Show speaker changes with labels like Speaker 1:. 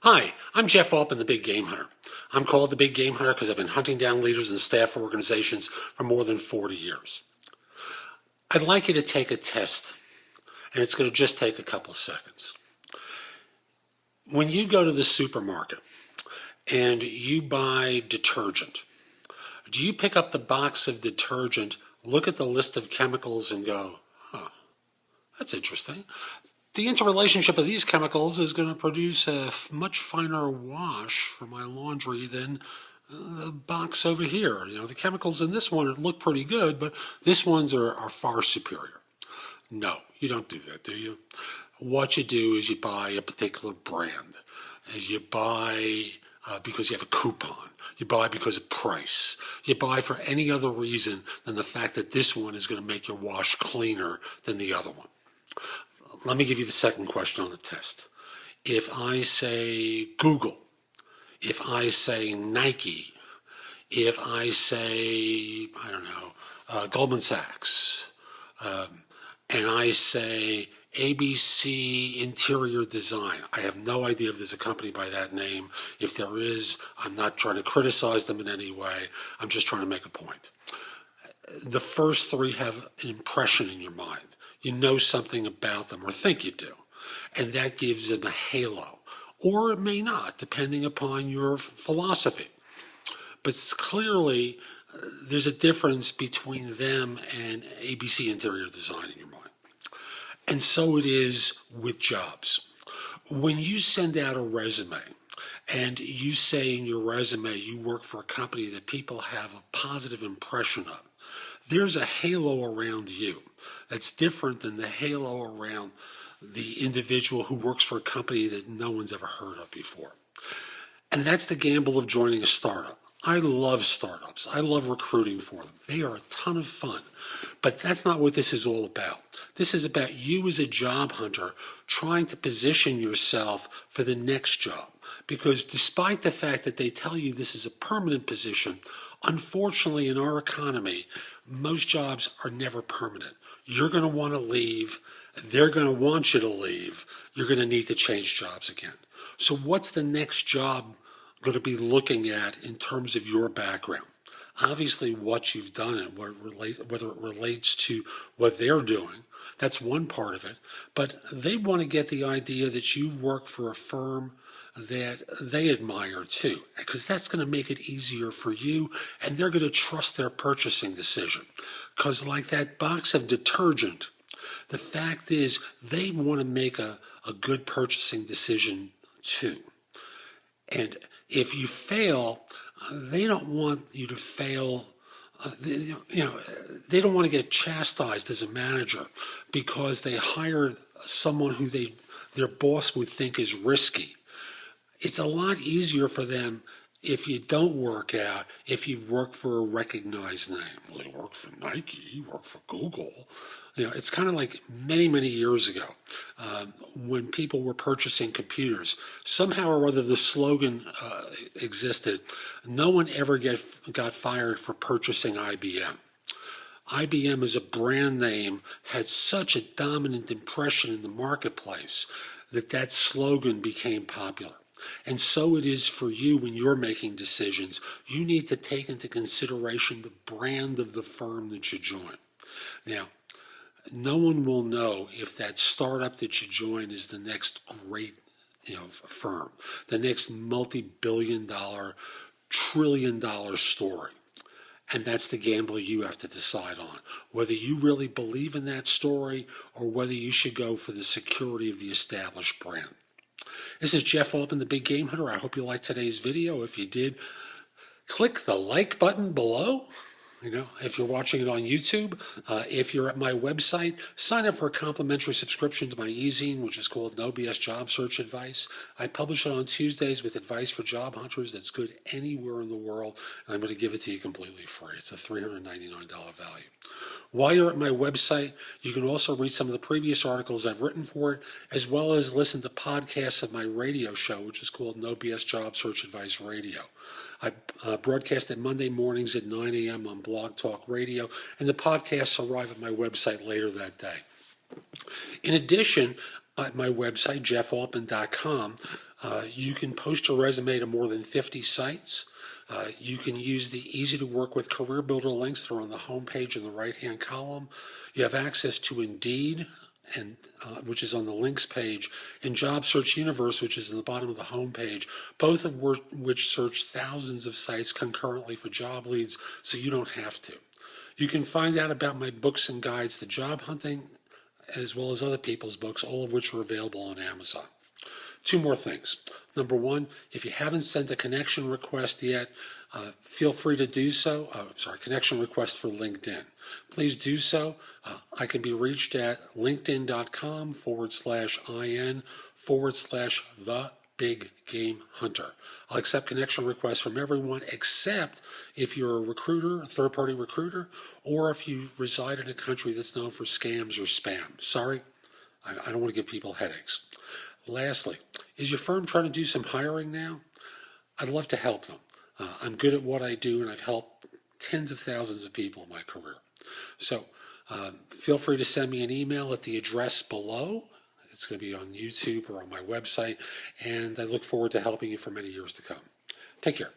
Speaker 1: Hi, I'm Jeff Altman, the Big Game Hunter. I'm called the Big Game Hunter because I've been hunting down leaders and staff for organizations for more than 40 years. I'd like you to take a test, and it's going to just take a couple of seconds. When you go to the supermarket and you buy detergent, do you pick up the box of detergent, look at the list of chemicals, and go, that's interesting. The interrelationship of these chemicals is going to produce a much finer wash for my laundry than the box over here. The chemicals in this one look pretty good, but this ones are far superior. No, you don't do that, do you? What you do is you buy a particular brand. You buy because you have a coupon. You buy because of price. You buy for any other reason than the fact that this one is going to make your wash cleaner than the other one. Let me give you the second question on the test. If I say Google, if I say Nike, if I say, Goldman Sachs, and I say ABC Interior Design, I have no idea if there's a company by that name. If there is, I'm not trying to criticize them in any way. I'm just trying to make a point. The first three have an impression in your mind. You know something about them or think you do, and that gives them a halo. Or it may not, depending upon your philosophy. But clearly, there's a difference between them and ABC Interior Design in your mind. And so it is with jobs. When you send out a resume, and you say in your resume you work for a company that people have a positive impression of, there's a halo around you that's different than the halo around the individual who works for a company that no one's ever heard of before. And that's the gamble of joining a startup. I love startups. I love recruiting for them. They are a ton of fun. But that's not what this is all about. This is about you as a job hunter trying to position yourself for the next job. Because despite the fact that they tell you this is a permanent position, unfortunately in our economy, most jobs are never permanent. You're going to want to leave. They're going to want you to leave. You're going to need to change jobs again. So what's the next job going to be looking at in terms of your background? Obviously, what you've done and whether it relates to what they're doing, that's one part of it. But they want to get the idea that you work for a firm that they admire too, because that's going to make it easier for you, and they're going to trust their purchasing decision. Because like that box of detergent, the fact is they want to make a good purchasing decision too. And if you fail, they don't want you to fail. They don't want to get chastised as a manager because they hired someone who their boss would think is risky. It's a lot easier for them if you don't work out, if you work for a recognized name. Well, you work for Nike, you work for Google. It's kind of like many, many years ago when people were purchasing computers. Somehow or other, the slogan existed, no one ever got fired for purchasing IBM. IBM as a brand name had such a dominant impression in the marketplace that slogan became popular. And so it is for you when you're making decisions. You need to take into consideration the brand of the firm that you join. Now, no one will know if that startup that you join is the next great firm, the next multi-billion-dollar, trillion-dollar story. And that's the gamble you have to decide on, whether you really believe in that story or whether you should go for the security of the established brand. This is Jeff Altman, the Big Game Hunter. I hope you liked today's video. If you did, click the like button below. If you're watching it on YouTube, if you're at my website, sign up for a complimentary subscription to my e-zine, which is called No BS Job Search Advice. I publish it on Tuesdays with advice for job hunters that's good anywhere in the world, and I'm going to give it to you completely free. It's a $399 value. While you're at my website, you can also read some of the previous articles I've written for it, as well as listen to podcasts of my radio show, which is called No BS Job Search Advice Radio. I broadcast it Monday mornings at 9 a.m. on Blog Talk Radio, and the podcasts arrive at my website later that day. In addition, at my website, jeffaltman.com, You can post your resume to more than 50 sites. You can use the easy to work with career builder links that are on the home page in the right hand column. You have access to Indeed, and which is on the links page, and Job Search Universe, which is in the bottom of the home page, both of which search thousands of sites concurrently for job leads, so you don't have to. You can find out about my books and guides to job hunting, as well as other people's books, all of which are available on Amazon. Two more things. Number one, if you haven't sent a connection request yet, feel free to do so. Connection request for LinkedIn. Please do so. I can be reached at linkedin.com/in/the Big Game Hunter. I'll accept connection requests from everyone except if you're a recruiter, a third-party recruiter, or if you reside in a country that's known for scams or spam. Sorry, I don't want to give people headaches. Lastly, is your firm trying to do some hiring now? I'd love to help them. I'm good at what I do, and I've helped tens of thousands of people in my career. So feel free to send me an email at the address below. It's going to be on YouTube or on my website, and I look forward to helping you for many years to come. Take care.